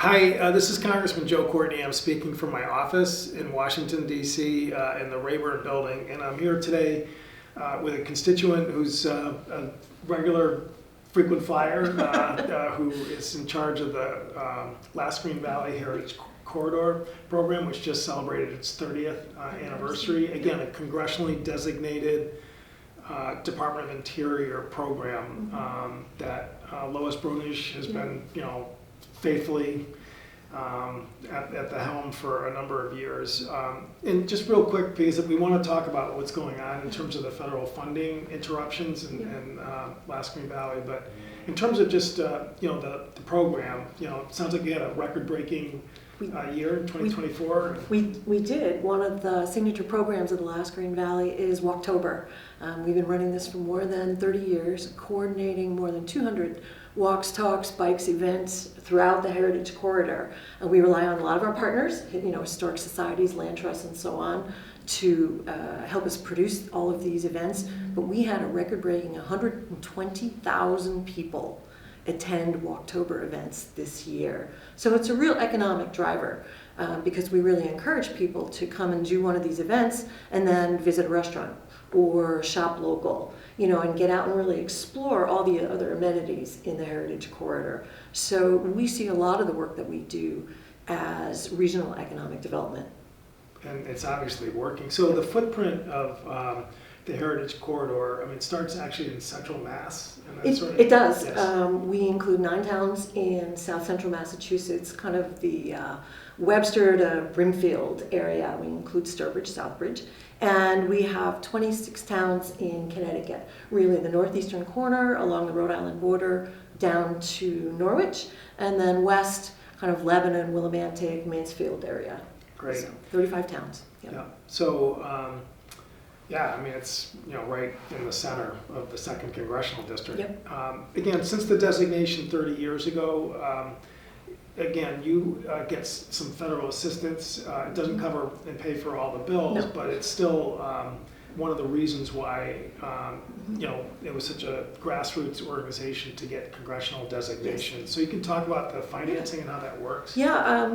Hi, this is Congressman Joe Courtney. I'm speaking from my office in Washington, D.C. In the Rayburn building, and I'm here today with a constituent who's a regular frequent flyer who is in charge of the Last Green Valley Heritage Corridor program, which just celebrated its 30th anniversary. Again, a congressionally designated Department of Interior program that Lois Brunish has been, faithfully at the helm for a number of years. And just real quick, because we want to talk about what's going on in terms of the federal funding interruptions in Last Green Valley, but in terms of just the program, it sounds like you had a record-breaking year in 2024. We did. One of the signature programs of the Last Green Valley is Walktober. We've been running this for more than 30 years, coordinating more than 200 walks, talks, bikes, events throughout the Heritage Corridor. And we rely on a lot of our partners, historic societies, land trusts, and so on, to help us produce all of these events. But we had a record-breaking 120,000 people attend Walktober events this year. So it's a real economic driver because we really encourage people to come and do one of these events and then visit a restaurant or shop local, and get out and really explore all the other amenities in the Heritage Corridor. So we see a lot of the work that we do as regional economic development. And it's obviously working. So the footprint of the Heritage Corridor, it starts actually in central Mass. And it does. Yes. We include 9 towns in south central Massachusetts, kind of the Webster to Brimfield area. We include Sturbridge, Southbridge. And we have 26 towns in Connecticut, really the northeastern corner along the Rhode Island border down to Norwich, and then west, kind of Lebanon, Willimantic, Mansfield area. Great. So 35 towns. Yep. Yeah. So, it's right in the center of the 2nd Congressional District. Yep. Again, since the designation 30 years ago, you get some federal assistance. It doesn't cover and pay for all the bills, No. but it's still one of the reasons why it was such a grassroots organization to get congressional designation. Yes. So you can talk about the financing and how that works. Yeah,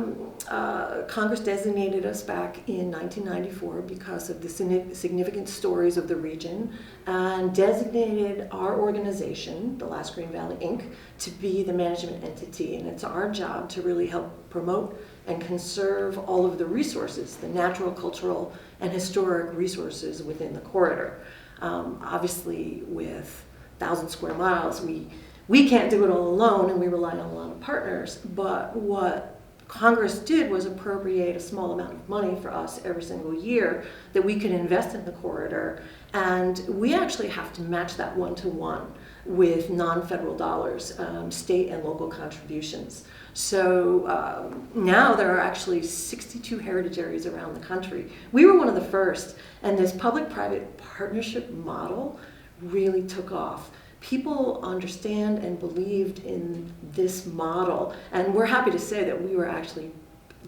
Congress designated us back in 1994 because of the significant stories of the region, and designated our organization, the Last Green Valley Inc., to be the management entity. And it's our job to really help promote and conserve all of the resources, the natural, cultural, and historic resources within the corridor. Obviously, with 1,000 square miles, we can't do it all alone, and we rely on a lot of partners. But what Congress did was appropriate a small amount of money for us every single year that we could invest in the corridor, and we actually have to match that one-to-one with non-federal dollars, state and local contributions. So now there are actually 62 heritage areas around the country. We were one of the first, and this public-private partnership model really took off. People understand and believed in this model, and we're happy to say that we were actually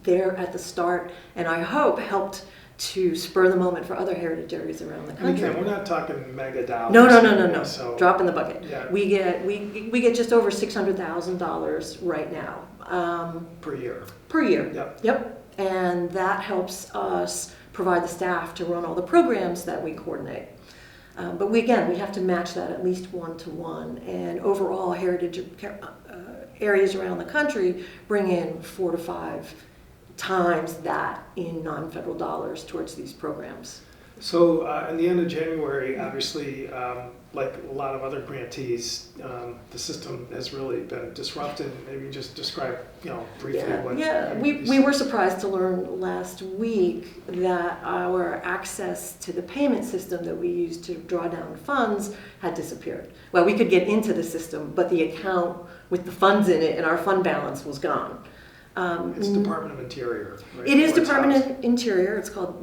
there at the start, and I hope helped to spur the moment for other heritage areers around the country. And again, we're not talking mega dollars. No. So, drop in the bucket. Yeah. We get just over $600,000 right now. Per year. Per year. Yep. And that helps us provide the staff to run all the programs that we coordinate. But we have to match that at least one-to-one. And overall, heritage areas around the country bring in 4 to 5 times that in non-federal dollars towards these programs. So in the end of January, obviously, like a lot of other grantees, the system has really been disrupted. Maybe just describe, briefly what. Yeah. We were surprised to learn last week that our access to the payment system that we used to draw down funds had disappeared. Well, we could get into the system, but the account with the funds in it and our fund balance was gone. It's Department of Interior, right? It is Department of Interior.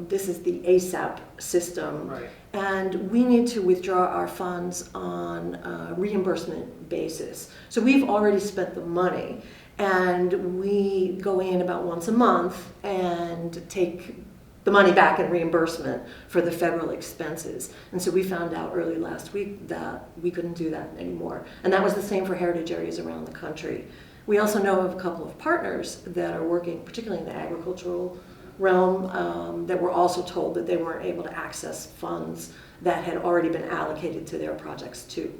This is the ASAP system. Right. And we need to withdraw our funds on a reimbursement basis. So we've already spent the money, and we go in about once a month and take the money back in reimbursement for the federal expenses. And so we found out early last week that we couldn't do that anymore. And that was the same for heritage areas around the country. We also know of a couple of partners that are working, particularly in the agricultural realm, that were also told that they weren't able to access funds that had already been allocated to their projects too.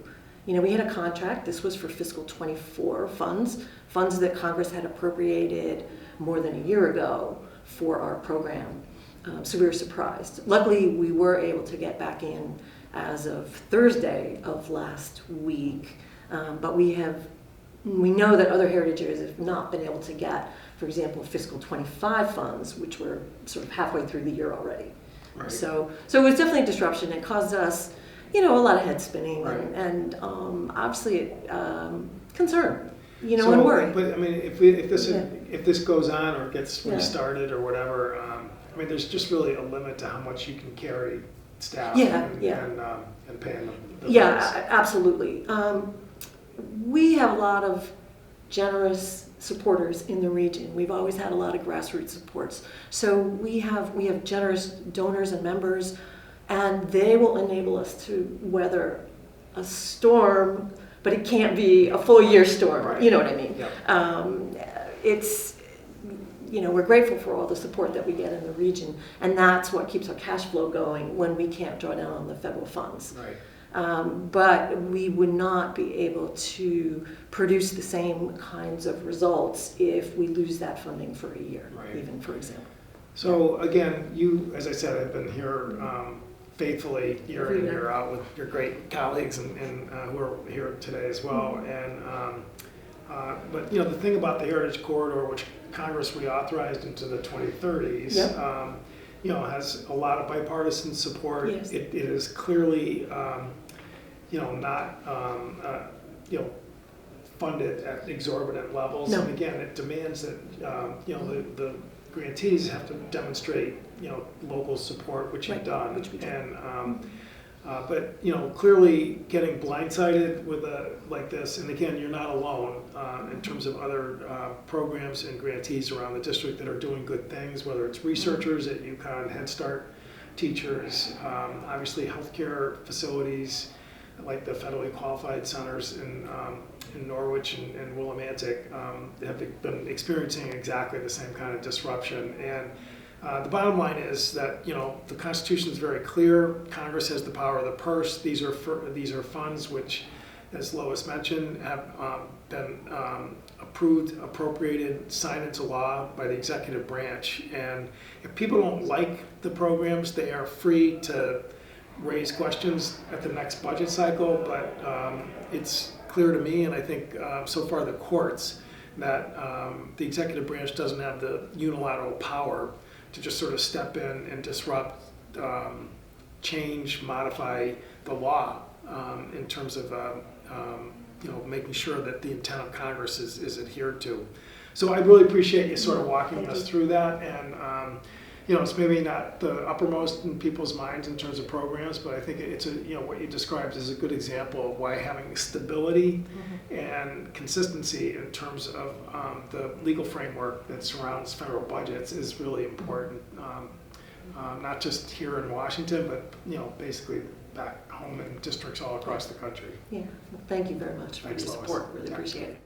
You know, we had a contract, this was for fiscal 24 funds that Congress had appropriated more than a year ago for our program. So we were surprised. Luckily, we were able to get back in as of Thursday of last week, but we know that other heritage areas have not been able to get, for example, fiscal 25 funds, which were sort of halfway through the year already. Right. So it was definitely a disruption. It caused us, you know, a lot of head spinning Right. and obviously concern, you know, So, and worry. But I mean, if this goes on or gets restarted or whatever, I mean, there's just really a limit to how much you can carry staff and paying them. Yeah, absolutely. We have a lot of generous supporters in the region. We've always had a lot of grassroots supports. So we have generous donors and members, and they will enable us to weather a storm, but it can't be a full year storm. Right. You know what I mean? Yep. It's, you know, we're grateful for all the support that we get in the region, and that's what keeps our cash flow going when we can't draw down on the federal funds. Right. But we would not be able to produce the same kinds of results if we lose that funding for a year, Right. even, for example. So again, you, as I said, have been here faithfully year in, year out with your great colleagues and who are here today as well. And but you know, the thing about the Heritage Corridor, which Congress reauthorized into the 2030s, Yep. you know, has a lot of bipartisan support. Yes. It is clearly, you know, not, you know, funded at exorbitant levels. No. And again, it demands that, you know, the grantees have to demonstrate, you know, local support, which you've Right, done. which we do. And, but, you know, clearly getting blindsided with like this, and again, you're not alone in terms of other programs and grantees around the district that are doing good things, whether it's researchers at UConn, Head Start teachers, obviously healthcare facilities like the federally qualified centers in Norwich and Willimantic have been experiencing exactly the same kind of disruption. And the bottom line is that, you know, the Constitution is very clear. Congress has the power of the purse. These are funds which, as Lois mentioned, have been approved, appropriated, signed into law by the executive branch. And if people don't like the programs, they are free to raise questions at the next budget cycle. But it's clear to me, and I think so far the courts, that the executive branch doesn't have the unilateral power to just sort of step in and disrupt, change, modify the law in terms of you know, making sure that the intent of Congress is adhered to. So I really appreciate you sort of walking us through that. And you know, it's maybe not the uppermost in people's minds in terms of programs, but I think it's a, you know, what you described is a good example of why having stability and consistency in terms of the legal framework that surrounds federal budgets is really important. Not just here in Washington, but, you know, basically back home in districts all across the country. Yeah, well, thank you very much for your Thanks, Lois. support. Really Yeah. appreciate it.